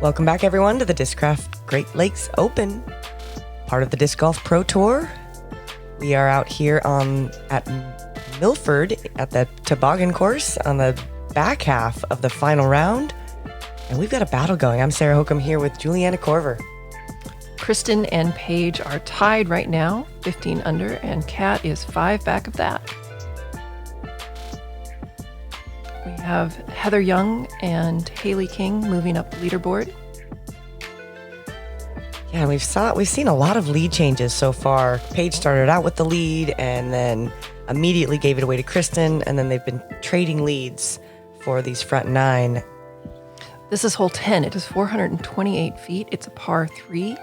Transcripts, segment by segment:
Welcome back, everyone, to the Discraft Great Lakes Open, part of the Disc Golf Pro Tour. We are out here at Milford at the toboggan course on the back half of the final round, and we've got a battle going. I'm Sarah Hokom here with Juliana Korver. Kristin and Paige are tied right now, 15 under, and Kat is 5 back of that. We have Heather Young and Haley King moving up the leaderboard. Yeah, we've seen a lot of lead changes so far. Paige started out with the lead and then immediately gave it away to Kristin, and then they've been trading leads for these front 9. This is hole 10. It is 428 feet. It's a par 3,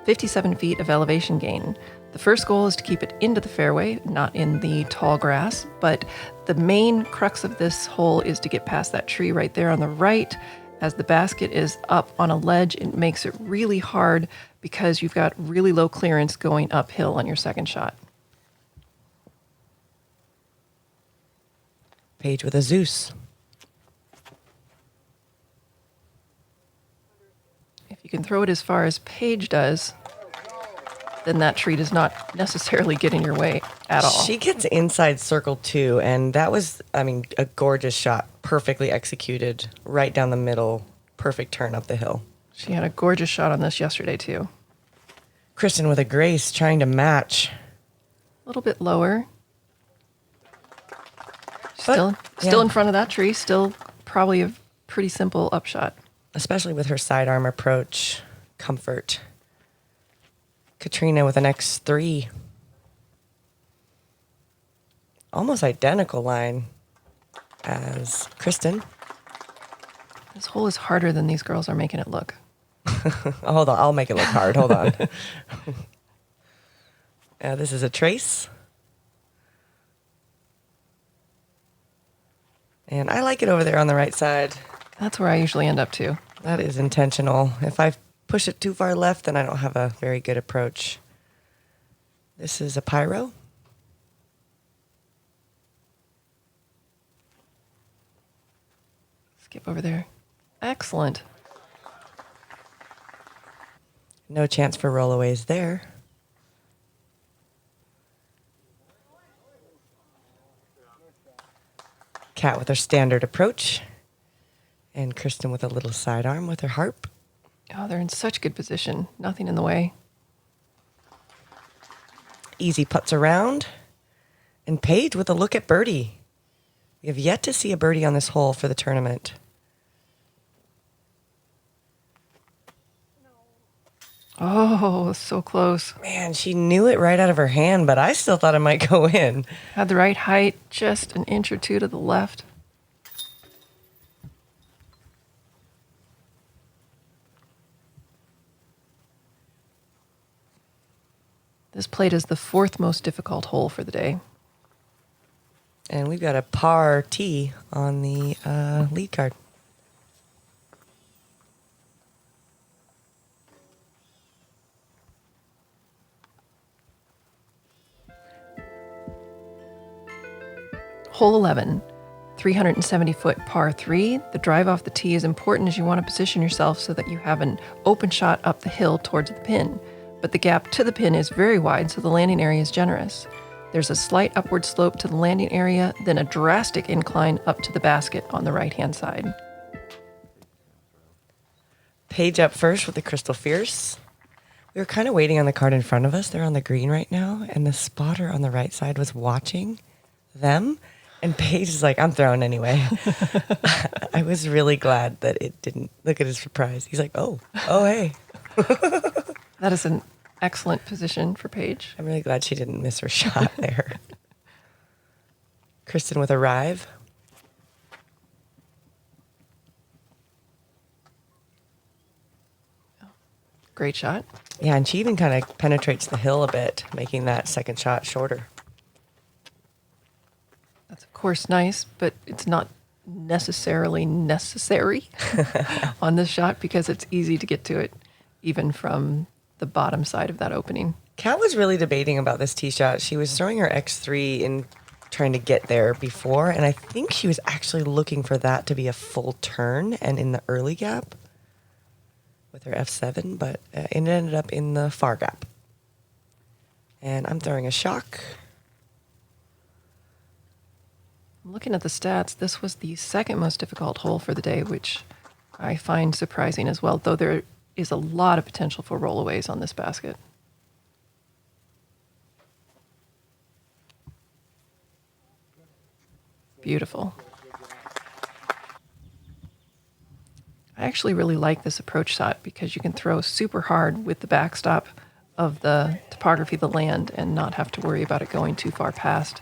57 feet of elevation gain. The first goal is to keep it into the fairway, not in the tall grass, but the main crux of this hole is to get past that tree right there on the right. As the basket is up on a ledge, it makes it really hard because you've got really low clearance going uphill on your second shot. Paige with a Zeus. If you can throw it as far as Paige does, then that tree does not necessarily get in your way at all. She gets inside circle 2, and that was, a gorgeous shot. Perfectly executed, right down the middle. Perfect turn up the hill. She had a gorgeous shot on this yesterday, too. Kristin with a grace, trying to match. A little bit lower. Still in front of that tree. Still probably a pretty simple upshot. Especially with her sidearm approach. Comfort. Catrina with an X3. Almost identical line as Kristin. This hole is harder than these girls are making it look. Hold on, I'll make it look hard. Hold on. This is a trace. And I like it over there on the right side. That's where I usually end up too. That is intentional. If I push it too far left, then I don't have a very good approach. This is a pyro. Skip over there. Excellent. No chance for rollaways there. Kat with her standard approach. And Kristin with a little sidearm with her harp. Oh, they're in such good position. Nothing in the way. Easy putts around. And Paige with a look at birdie. We have yet to see a birdie on this hole for the tournament. Oh, so close. Man, she knew it right out of her hand, but I still thought it might go in. Had the right height, just an inch or two to the left. This plate is the 4th most difficult hole for the day. And we've got a par T on the lead card. Hole 11, 370-foot par 3. The drive off the tee is important as you want to position yourself so that you have an open shot up the hill towards the pin. But the gap to the pin is very wide, so the landing area is generous. There's a slight upward slope to the landing area, then a drastic incline up to the basket on the right-hand side. Paige up first with the Crystal Fierce. We were kind of waiting on the card in front of us. They're on the green right now, and the spotter on the right side was watching them. And Paige is like, I'm throwing anyway. I was really glad that it didn't. Look at his surprise. He's like, oh, hey. That is an excellent position for Paige. I'm really glad she didn't miss her shot there. Kristin with a rive. Great shot. Yeah, and she even kind of penetrates the hill a bit, making that second shot shorter. That's of course nice, but it's not necessarily necessary on this shot because it's easy to get to it even from the bottom side of that opening. Kat was really debating about this tee shot. She was throwing her X3 in trying to get there before, and I think she was actually looking for that to be a full turn and in the early gap. with her F7, but it ended up in the far gap. And I'm throwing a shock. Looking at the stats, this was the second most difficult hole for the day, which I find surprising as well, though there is a lot of potential for rollaways on this basket. Beautiful. I actually really like this approach shot because you can throw super hard with the backstop of the topography of the land and not have to worry about it going too far past.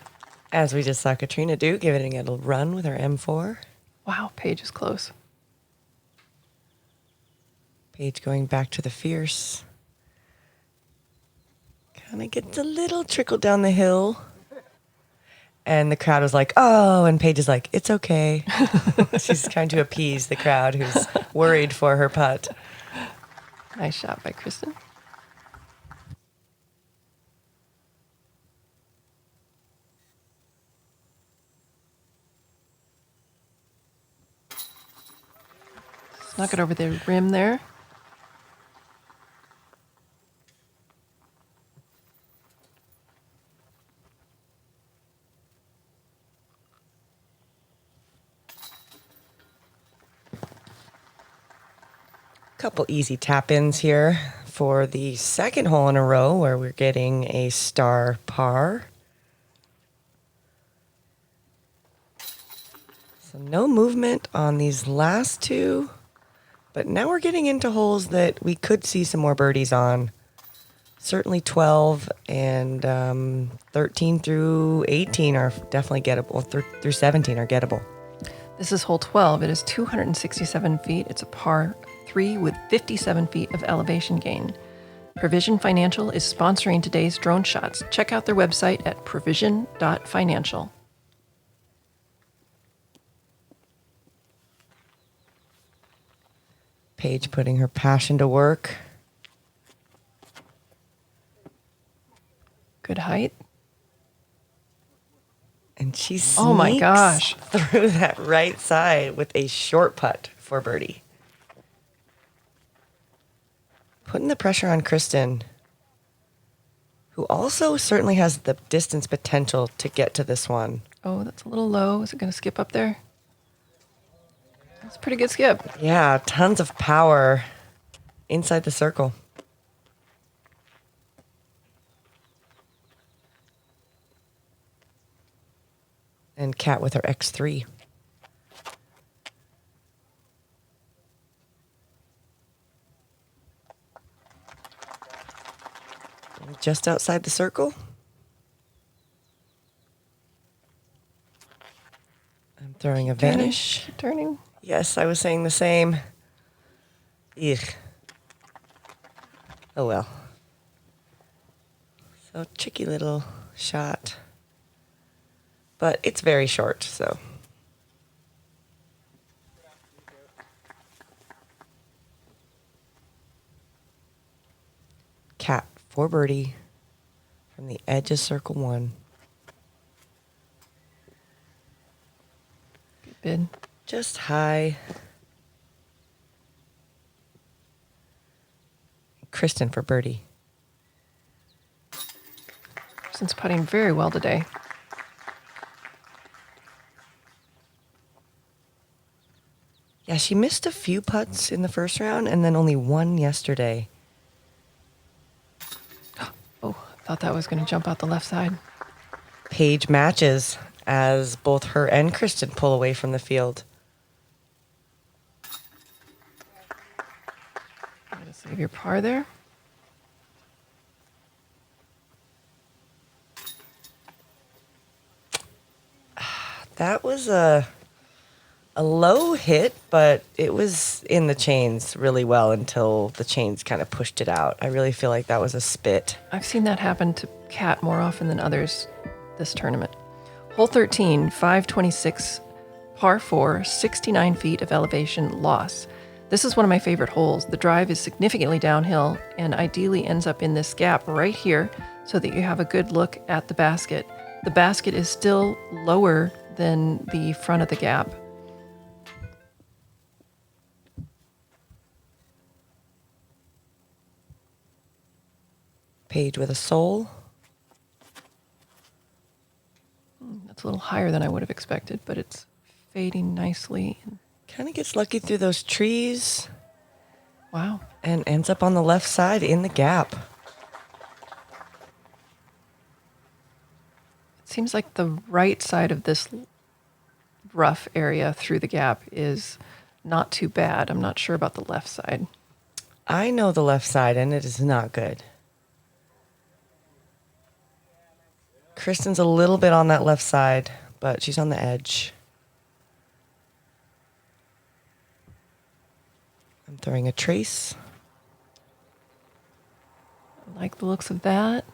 As we just saw Catrina do, giving it a run with her M4. Wow, Paige is close. Paige going back to the fierce. Kind of gets a little trickle down the hill. And the crowd was like, oh, and Paige is like, it's okay. She's trying to appease the crowd who's worried for her putt. Nice shot by Kristin. Snuck it over the rim there. Couple easy tap-ins here for the second hole in a row where we're getting a star par. So no movement on these last two, but now we're getting into holes that we could see some more birdies on. Certainly 12 and 13 through 18 are definitely gettable. Through 17 are gettable. This is hole 12. It is 267 feet. It's a par 3 with 57 feet of elevation gain. Provision Financial is sponsoring today's drone shots. Check out their website at provision.financial. Paige putting her passion to work. Good height. And she sneaks Oh my gosh. through that right side with a short putt for birdie. Putting the pressure on Kristin, who also certainly has the distance potential to get to this one. Oh, that's a little low. Is it going to skip up there? That's a pretty good skip. Yeah, tons of power inside the circle. And Kat with her X3. Just outside the circle. I'm throwing a vanish. Keep turning. Yes, I was saying the same. Ugh. Oh well. So tricky little shot. But it's very short, so. Cat for birdie from the edge of circle 1. Good bid. Just high. Kristin for birdie. Kristin's putting very well today. Yeah, she missed a few putts in the first round and then only one yesterday. Oh, I thought that was going to jump out the left side. Paige matches as both her and Kristin pull away from the field. I'm going to save your par there. That was a low hit, but it was in the chains really well until the chains kind of pushed it out. I really feel like that was a spit. I've seen that happen to Kat more often than others this tournament. Hole 13, 526, par 4, 69 feet of elevation loss. This is one of my favorite holes. The drive is significantly downhill and ideally ends up in this gap right here so that you have a good look at the basket. The basket is still lower than the front of the gap. Paige with a soul. That's a little higher than I would have expected, but it's fading nicely. Kind of gets lucky through those trees. Wow. And ends up on the left side in the gap. It seems like the right side of this rough area through the gap is not too bad. I'm not sure about the left side. I know the left side, and it is not good. Kristin's a little bit on that left side, but she's on the edge. I'm throwing a trace. I like the looks of that.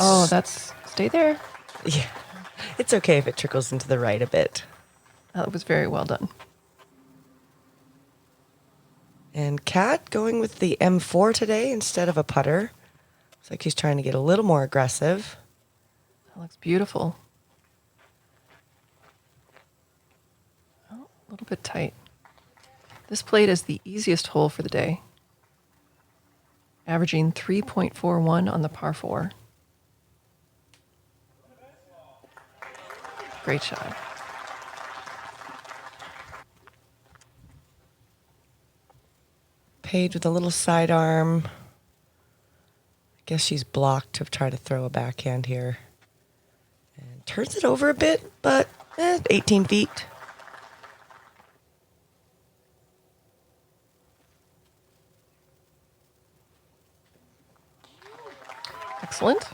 Oh, that's... Stay there. Yeah. It's okay if it trickles into the right a bit. That was very well done. And Kat going with the M4 today instead of a putter. Looks like he's trying to get a little more aggressive. That looks beautiful. Oh, a little bit tight. This played as the easiest hole for the day, averaging 3.41 on the par 4. Great shot. Paige with a little sidearm. I guess she's blocked to try to throw a backhand here. And turns it over a bit, but 18 feet. Excellent.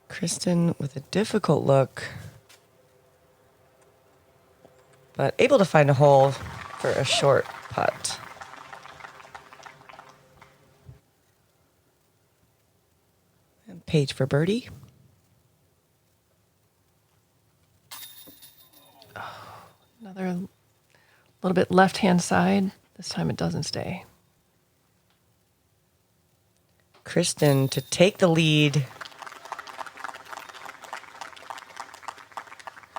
Kristin with a difficult look, but able to find a hole for a short putt. And Paige for birdie. Another little bit left-hand side. This time it doesn't stay. Kristin to take the lead.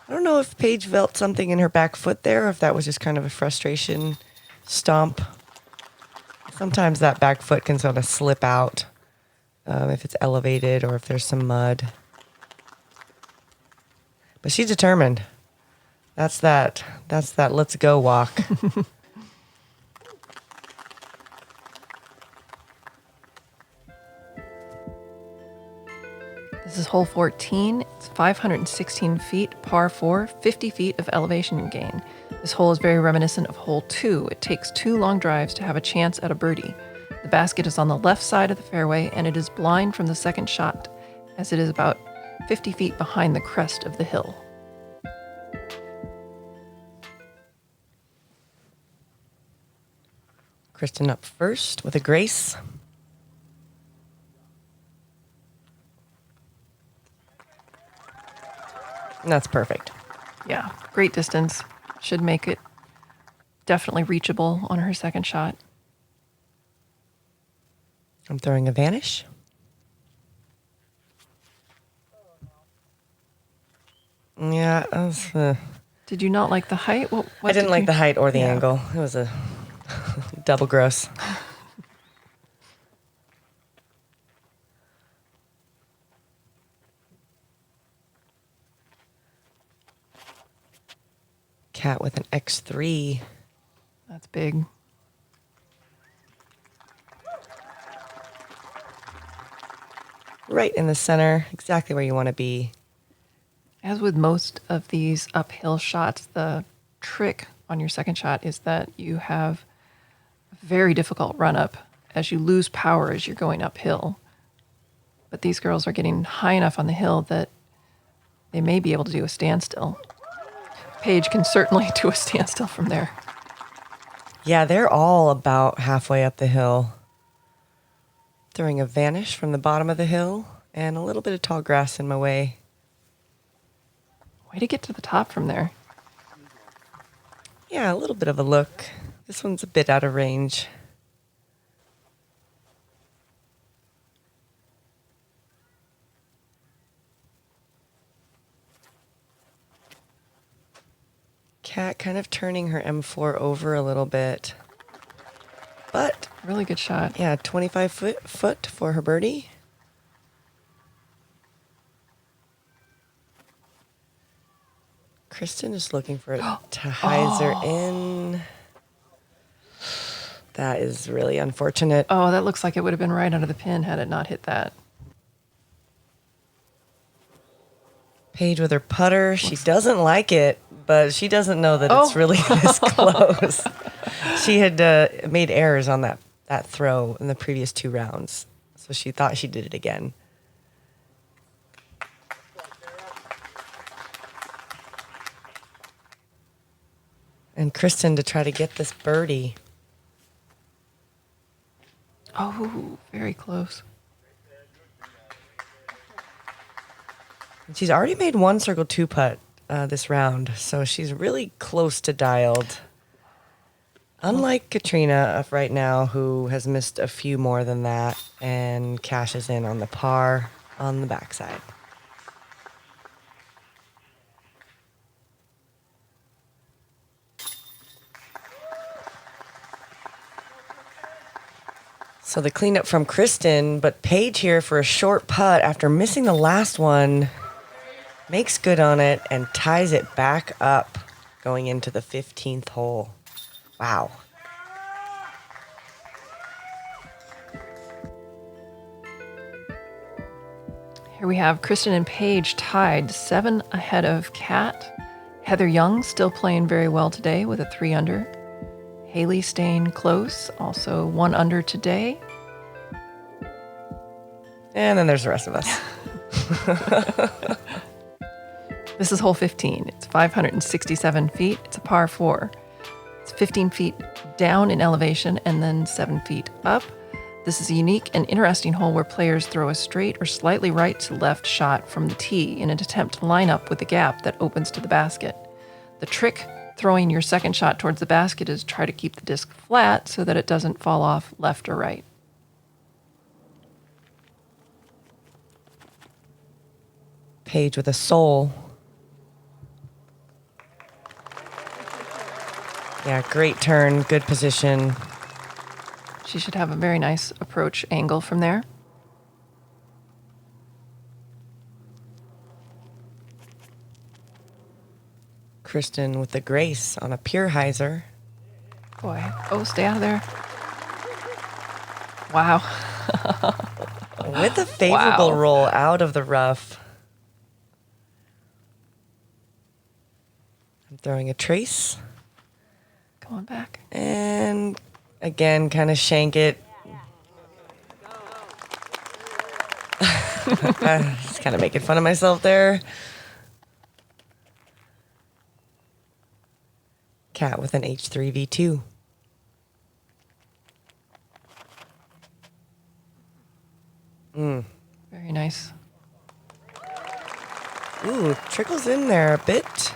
I don't know if Paige felt something in her back foot there, or if that was just kind of a frustration stomp. Sometimes that back foot can sort of slip out if it's elevated or if there's some mud. But she's determined. That's that let's go walk. This is hole 14. It's 516 feet, par 4, 50 feet of elevation gain. This hole is very reminiscent of hole 2. It takes 2 long drives to have a chance at a birdie. The basket is on the left side of the fairway, and it is blind from the second shot, as it is about 50 feet behind the crest of the hill. Kristin up first with a grace. And that's perfect. Yeah, great distance. Should make it definitely reachable on her second shot. I'm throwing a vanish. Yeah, Did you not like the height? What I didn't like the height or the Yeah. angle. It was a double gross. Cat with an X3. That's big. Right in the center, exactly where you want to be. As with most of these uphill shots, the trick on your second shot is that you have a very difficult run up as you lose power as you're going uphill. But these girls are getting high enough on the hill that they may be able to do a standstill. Paige can certainly do a standstill from there. Yeah, they're all about halfway up the hill. Throwing a vanish from the bottom of the hill and a little bit of tall grass in my way. Way to get to the top from there. Yeah, a little bit of a look. This one's a bit out of range. Kat kind of turning her M4 over a little bit. But, Really good shot. yeah, 25 foot for her birdie. Kristin is looking for it to hyzer in. That is really unfortunate. Oh, that looks like it would have been right under the pin had it not hit that. Paige with her putter. She doesn't like it, but she doesn't know that it's really this close. She had made errors on that throw in the previous 2 rounds, so she thought she did it again. And Kristin to try to get this birdie. Oh, very close. And she's already made 1 circle 2 putt this round, so she's really close to dialed. Unlike Catrina right now, who has missed a few more than that and cashes in on the par on the backside. So the cleanup from Kristin, but Paige here for a short putt after missing the last one, makes good on it and ties it back up going into the 15th hole. Wow. Here we have Kristin and Paige tied 7 ahead of Kat. Heather Young still playing very well today with a 3 under. Haley staying close, also 1 under today. And then there's the rest of us. This is hole 15. It's 567 feet. It's a par 4. It's 15 feet down in elevation and then 7 feet up. This is a unique and interesting hole where players throw a straight or slightly right to left shot from the tee in an attempt to line up with the gap that opens to the basket. The trick throwing your second shot towards the basket is try to keep the disc flat so that it doesn't fall off left or right. Paige with a soul. Yeah, great turn, good position. She should have a very nice approach angle from there. Kristin with the grace on a pure hyzer. Boy, oh, stay out of there. Wow. With a favorable roll out of the rough. I'm throwing a trace. Going back. And again, kind of shank it. Just kind of making fun of myself there. Kat with an H3 V2. Very nice. Ooh, trickles in there a bit.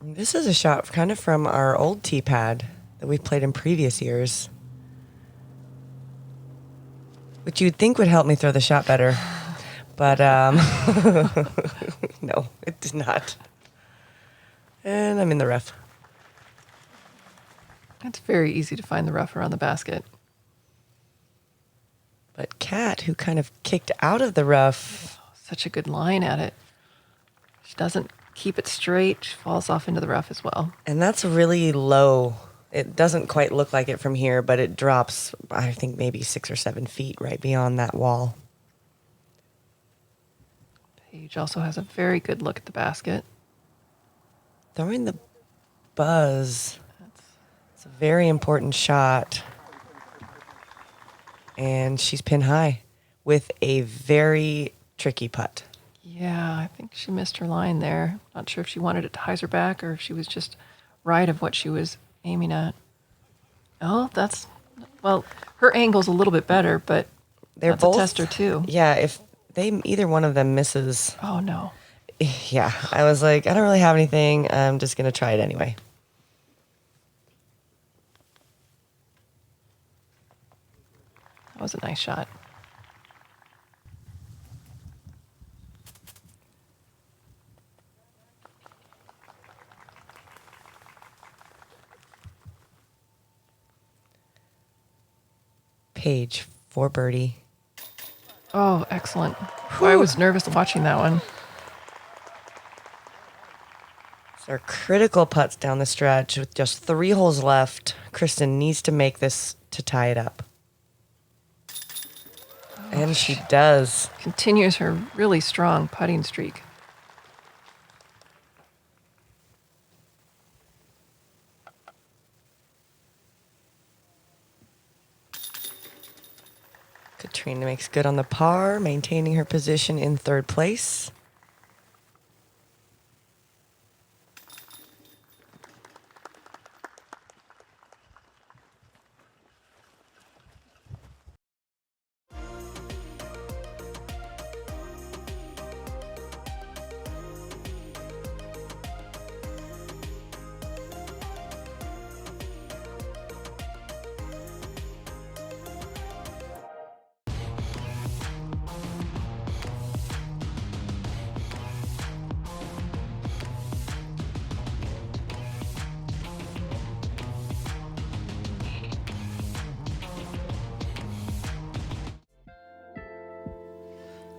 This is a shot kind of from our old tee pad that we've played in previous years, which you'd think would help me throw the shot better, but no, it did not. And I'm in the rough. It's very easy to find the rough around the basket. But Kat, who kind of kicked out of the rough. Such a good line at it. She doesn't keep it straight. She falls off into the rough as well. And that's really low. It doesn't quite look like it from here, but it drops, I think, maybe 6 or 7 feet right beyond that wall. Paige also has a very good look at the basket. Throwing the buzz. It's a very important shot. And she's pin high with a very tricky putt. Yeah, I think she missed her line there. Not sure if she wanted it to hyzer back or if she was just right of what she was aiming at. Oh, well, her angle's a little bit better, but They're that's both a tester too. Yeah, if either one of them misses. Oh, no. Yeah, I was like, I don't really have anything. I'm just going to try it anyway. That was a nice shot. Paige for birdie. Oh, excellent. Boy, I was nervous watching that one. So our critical putts down the stretch with just 3 holes left. Kristin needs to make this to tie it up. And she does. Continues her really strong putting streak. Catrina makes good on the par, maintaining her position in 3rd place.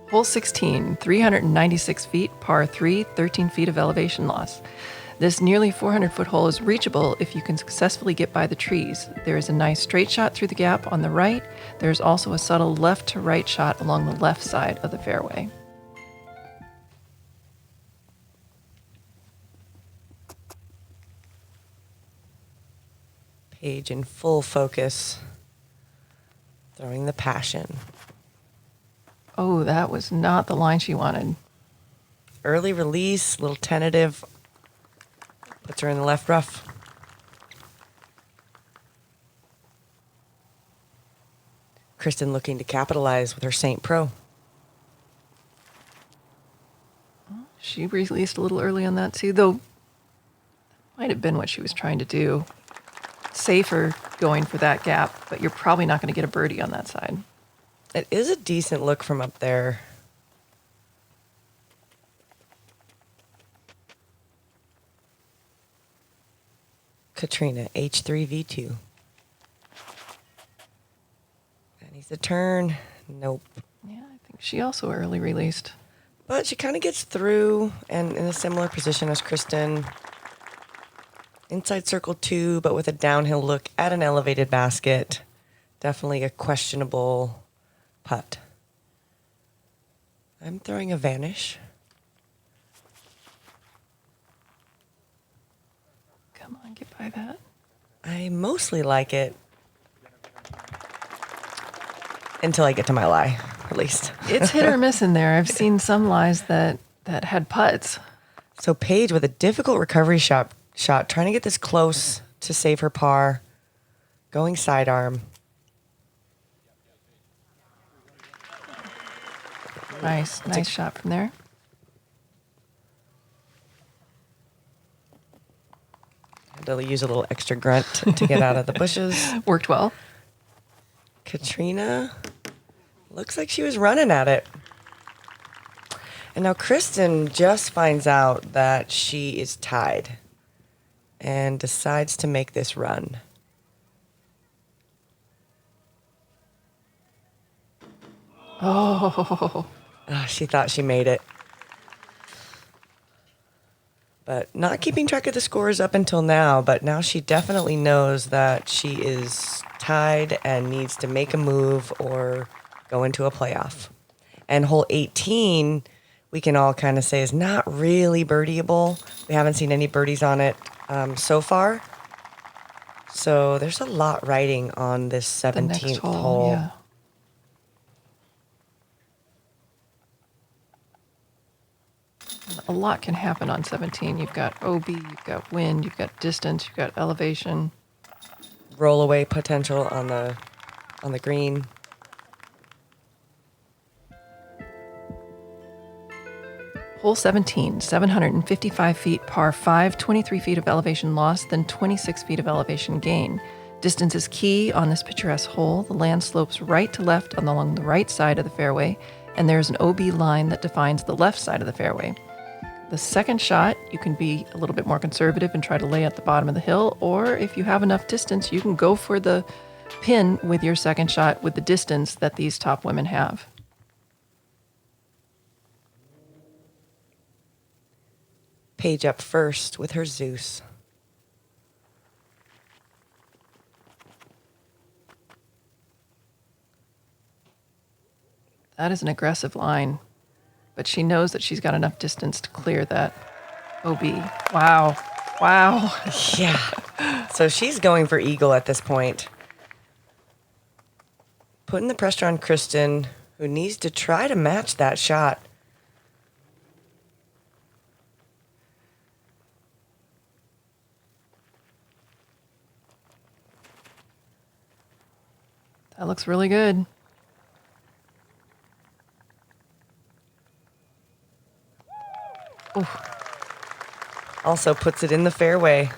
Hole 16, 396 feet, par 3, 13 feet of elevation loss. This nearly 400-foot hole is reachable if you can successfully get by the trees. There is a nice straight shot through the gap on the right. There's also a subtle left to right shot along the left side of the fairway. Paige in full focus, throwing the passion. Oh, that was not the line she wanted. Early release, little tentative. Puts her in the left rough. Kristin looking to capitalize with her St. Pro. She released a little early on that too, though might have been what she was trying to do. Safer going for that gap, but you're probably not going to get a birdie on that side. It is a decent look from up there. Catrina, H3V2. That needs a turn. Nope. Yeah, I think she also early released. But she kind of gets through and in a similar position as Kristin. Inside circle 2, but with a downhill look at an elevated basket. Definitely a questionable putt. I'm throwing a vanish. Come on, get by that. I mostly like it until I get to my lie, at least. It's hit or miss in there. I've seen some lies that had putts. So Paige with a difficult recovery shot, trying to get this close to save her par, going sidearm. Nice shot from there. Had to use a little extra grunt to get out of the bushes. Worked well. Catrina looks like she was running at it. And now Kristin just finds out that she is tied and decides to make this run. Oh. She thought she made it. But not keeping track of the scores up until now, but now she definitely knows that she is tied and needs to make a move or go into a playoff. And hole 18, we can all kind of say is not really birdieable. We haven't seen any birdies on it so far. So there's a lot riding on this 17th hole. Yeah. A lot can happen on 17. You've got OB, you've got wind, you've got distance, you've got elevation. Roll away potential on the green. Hole 17, 755 feet, par 5, 23 feet of elevation loss, then 26 feet of elevation gain. Distance is key on this picturesque hole. The land slopes right to left along the right side of the fairway, and there's an OB line that defines the left side of the fairway. The second shot, you can be a little bit more conservative and try to lay at the bottom of the hill, or if you have enough distance, you can go for the Pin with your second shot with the distance that these top women have. Paige up first with her Zeus. That is an aggressive line, but she knows that she's got enough distance to clear that OB. Wow. Wow. Yeah. So she's going for eagle at this point. Putting the pressure on Kristin, who needs to try to match that shot. That looks really good. Oof. Also puts it in the fairway.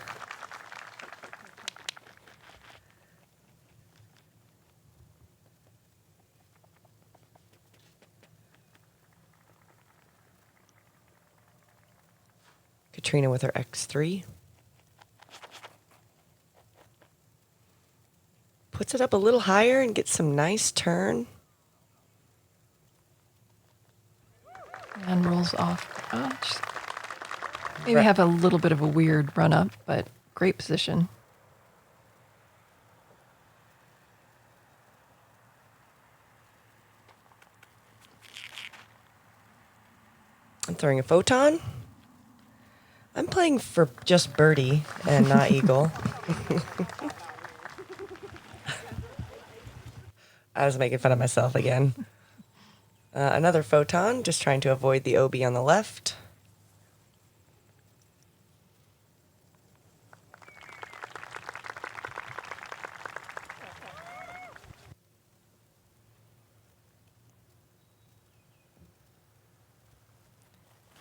Catrina with her X3. Puts it up a little higher and gets some nice turn. And rolls off. Maybe have a little bit of a weird run up, but great position. I'm throwing a photon. I'm playing for just birdie and not eagle. I was making fun of myself again. Another photon, just trying to avoid the OB on the left.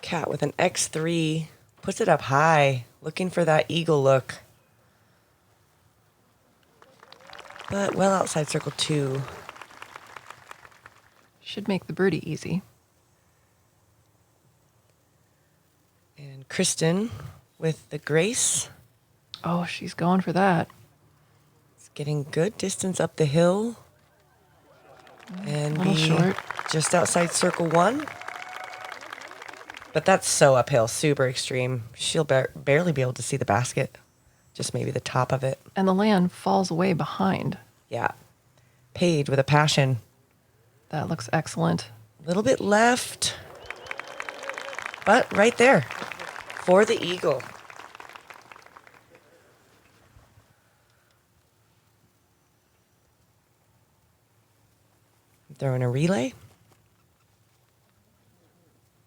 Cat with an X3, puts it up high, looking for that eagle look. But well outside circle 2. Should make the birdie easy. And Kristin with the grace. Oh, she's going for that. It's getting good distance up the hill. And A little short. Just outside circle 1. But that's so uphill, super extreme. She'll barely be able to see the basket. Just maybe the top of it. And the land falls away behind. Yeah. Paige with a passion. That looks excellent. A little bit left. But right there. For the eagle. Throwing a relay.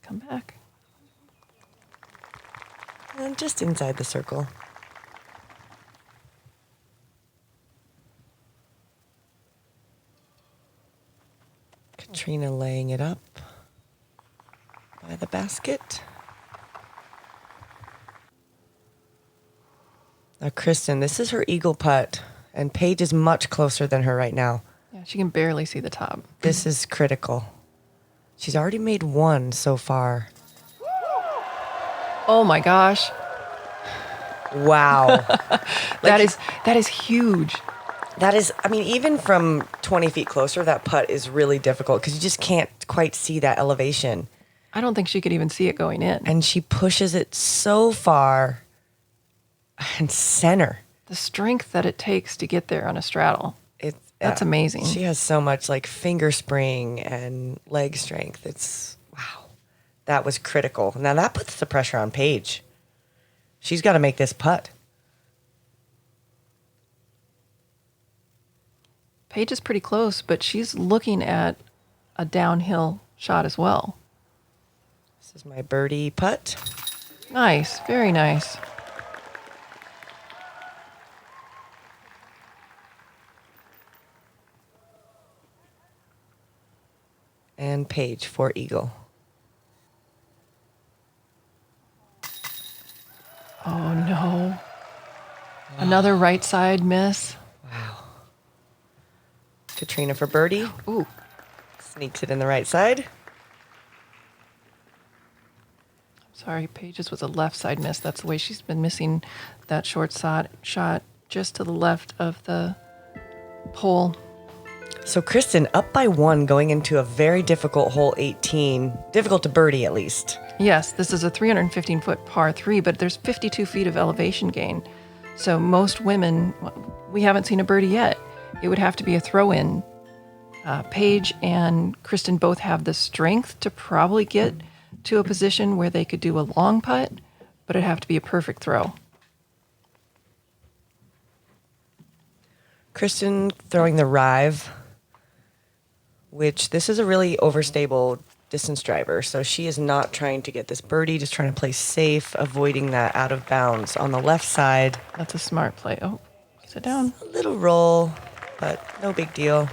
Come back. And just inside the circle. Catrina laying it up by the basket. Now, Kristin, this is her eagle putt, and Paige is much closer than her right now. Yeah, she can barely see the top. This is critical. She's already made one so far. Oh my gosh. Wow. That is huge. That is, I mean, even from 20 feet closer, that putt is really difficult because you just can't quite see that elevation. I don't think she could even see it going in. And she pushes it so far and center. The strength that it takes to get there on a straddle. That's amazing. She has so much like finger spring and leg strength. It's, wow. That was critical. Now that puts the pressure on Paige. She's got to make this putt. Paige is pretty close, but she's looking at a downhill shot as well. This is my birdie putt. Nice. Very nice. And Paige for eagle. Oh, no. Another right side miss. Wow. Catrina for birdie. Ooh. Sneaks it in the right side. Sorry, Paige's was a left side miss. That's the way she's been missing that short shot just to the left of the Pole. So Kristin up by 1 going into a very difficult hole 18. Difficult to birdie, at least. Yes, this is a 315-foot par 3, but there's 52 feet of elevation gain. So most women, we haven't seen a birdie yet. It would have to be a throw-in. Paige and Kristin both have the strength to probably get to a position where they could do a long putt, but it'd have to be a perfect throw. Kristin throwing the Rive, which this is a really overstable distance driver. So she is not trying to get this birdie, just trying to play safe, avoiding that out of bounds. On the left side, That's a smart play. Oh, sit down. a little roll, but no big deal.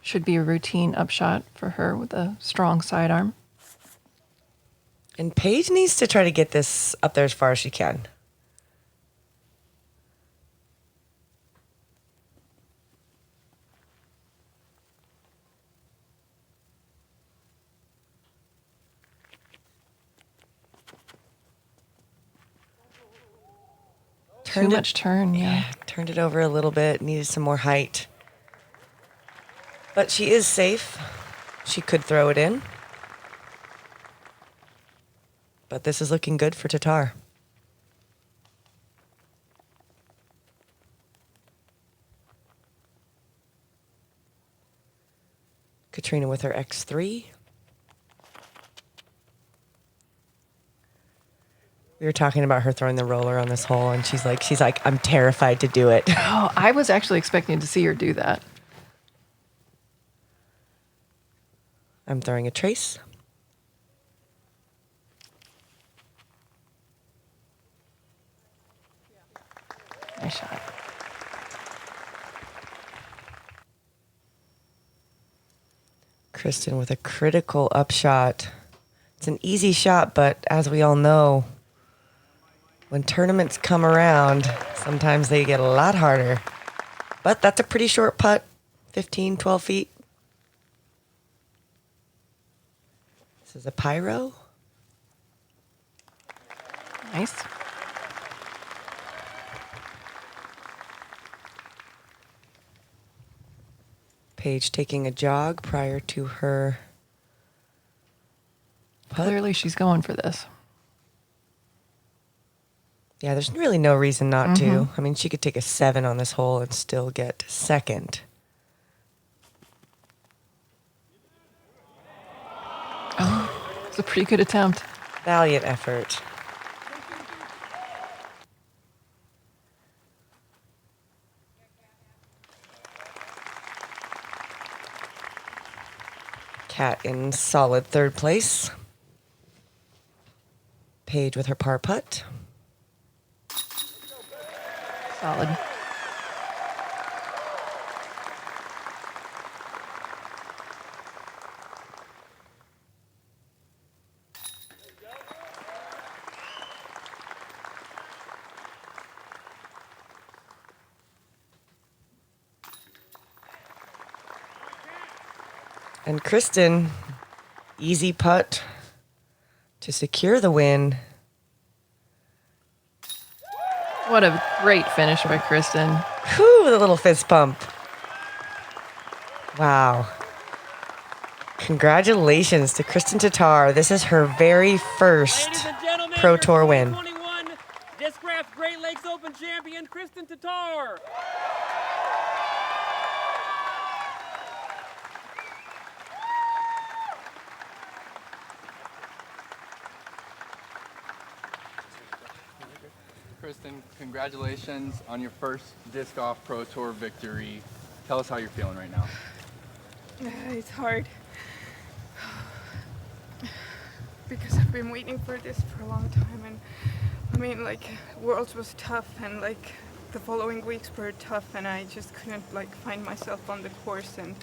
Should be a routine upshot for her with a strong sidearm. And Paige needs to try to get this up there as far as she can. Too much turn, yeah. Turned it over a little bit, needed some more height. But she is safe. She could throw it in. But this is looking good for Tattar. Catrina with her X3. We were talking about her throwing the roller on this hole, and she's like, I'm terrified to do it. Oh, I was actually expecting to see her do that. I'm throwing a trace. Nice shot. Kristin with a critical upshot. It's an easy shot, but as we all know, when tournaments come around, sometimes they get a lot harder. But that's a pretty short putt, 15, 12 feet. This is a pyro. Nice. Paige taking a jog prior to her putt. Clearly she's going for this. Yeah, there's really no reason not to. I mean, she could take a 7 on this hole and still get second. Oh, it's a pretty good attempt. Valiant effort. Kat in solid third place. Paige with her par putt. Solid. And Kristin, easy putt to secure the win. What a great finish by Kristin. Whew, the little fist bump. Wow. Congratulations to Kristin Tattar. This is her very first Pro Tour win. 2021 Discraft Great Lakes Open champion, Kristin Tattar. Kristin, congratulations on your first Disc Golf Pro Tour victory. Tell us how you're feeling right now. It's hard because I've been waiting for this for a long time, and I mean, like, Worlds was tough, and like the following weeks were tough, and I just couldn't like find myself on the course and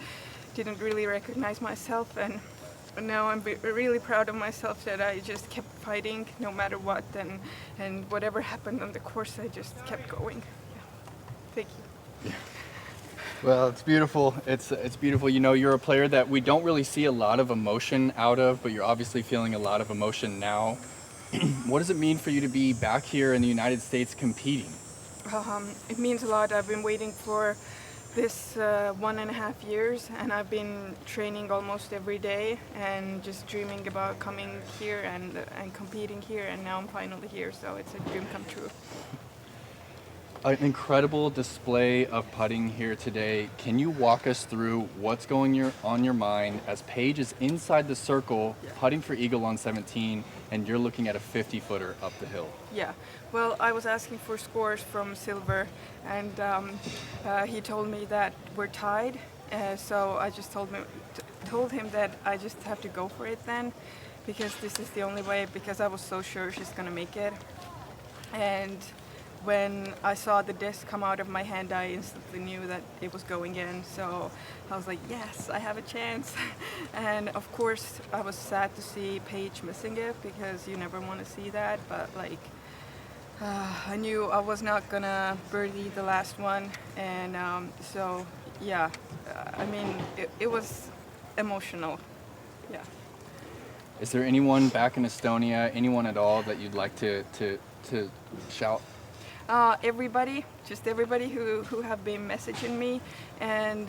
didn't really recognize myself, and now I'm really proud of myself that I just kept fighting no matter what, and whatever happened on the course, I just kept going. Yeah. Thank you. Well, it's beautiful. It's beautiful. You know, you're a player that we don't really see a lot of emotion out of, but you're obviously feeling a lot of emotion now. What does it mean for you to be back here in the United States competing? It means a lot. I've been waiting for this 1.5 years, and I've been training almost every day and just dreaming about coming here and competing here, and now I'm finally here, so it's a dream come true. An incredible display of putting here today. Can you walk us through what's going on your mind as Paige is inside the circle putting for eagle on 17 and you're looking at a 50-footer up the hill? Yeah, well, I was asking for scores from Silver, and he told me that we're tied, so I just told him that I just have to go for it then, because this is the only way, because I was so sure she's gonna make it. And when I saw the disc come out of my hand, I instantly knew that it was going in. So I was like, yes, I have a chance. And of course, I was sad to see Paige missing it, because you never want to see that. But like, I knew I was not gonna birdie the last one. And so, yeah, I mean, it was emotional. Yeah. Is there anyone back in Estonia, anyone at all that you'd like to shout? Everybody, just everybody who have been messaging me, and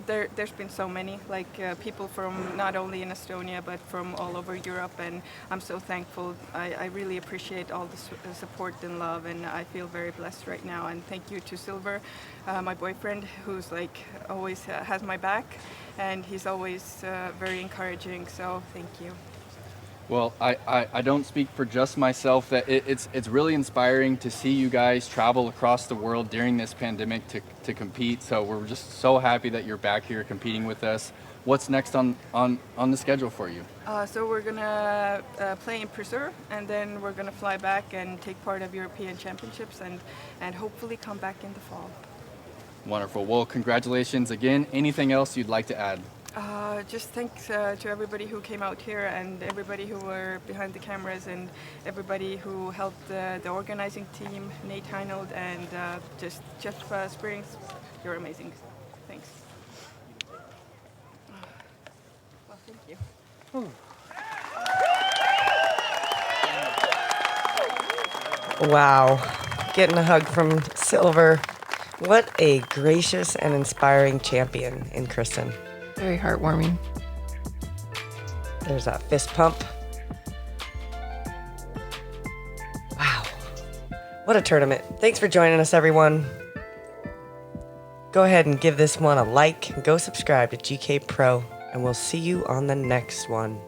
there's been so many, like people from not only in Estonia but from all over Europe, and I'm so thankful. I really appreciate all the support and love, and I feel very blessed right now. And thank you to Silver, my boyfriend, who's like always has my back, and he's always very encouraging. So thank you. Well, I don't speak for just myself. That it's really inspiring to see you guys travel across the world during this pandemic to compete. So we're just so happy that you're back here competing with us. What's next on the schedule for you? So we're gonna play in Preserve, and then we're gonna fly back and take part of European Championships, and hopefully come back in the fall. Wonderful. Well, congratulations again. Anything else you'd like to add? Just thanks to everybody who came out here, and everybody who were behind the cameras, and everybody who helped the organizing team, Nate Heinold, and just Jeff Springs. You're amazing. Thanks. Well, thank you. Wow. Getting a hug from Silver. What a gracious and inspiring champion in Kristin. Very heartwarming. There's that fist pump. Wow. What a tournament. Thanks for joining us, everyone. Go ahead and give this one a like and go subscribe to Gkpro, and we'll see you on the next one.